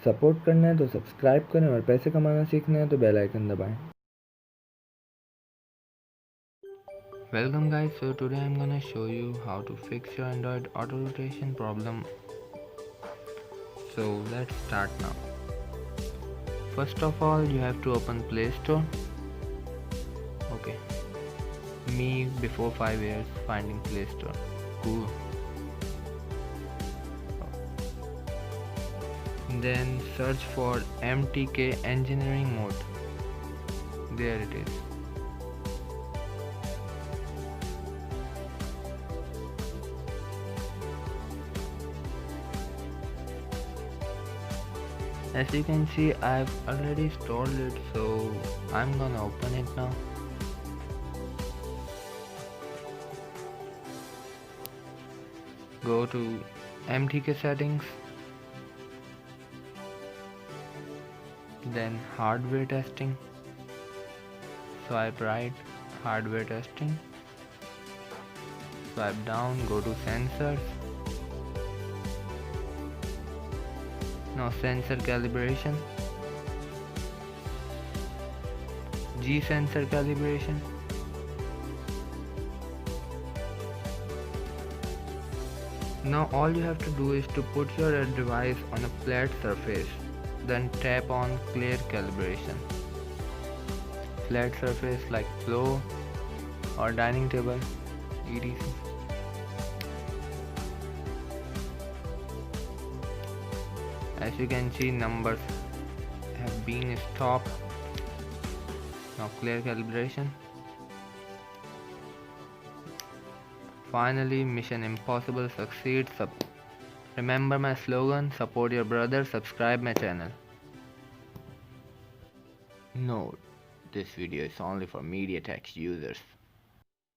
Support करना है तो सब्सक्राइब करें और पैसे कमाना सीखना है तो बेल आइकन दबाएं। Welcome guys, so today I'm gonna show you how to fix your Android auto rotation problem. So let's start now. First of all, you have to open Play Store. Okay, me before 5 years finding Play Store. Cool. Then search for MTK engineering mode. There it is. As you can see, I've already installed it, so I'm gonna open it now. Go to MTK settings, then hardware testing. Swipe right, hardware testing. Swipe down, go to sensors. Now sensor calibration, G sensor calibration. Now all you have to do is to put your device on a flat surface, then tap on clear calibration. Flat surface like floor or dining table, etc. As you can see, numbers have been stopped. Now clear calibration. Finally, mission impossible succeeds. Remember my slogan, support your brother, subscribe my channel. Note, this video is only for MediaTek users.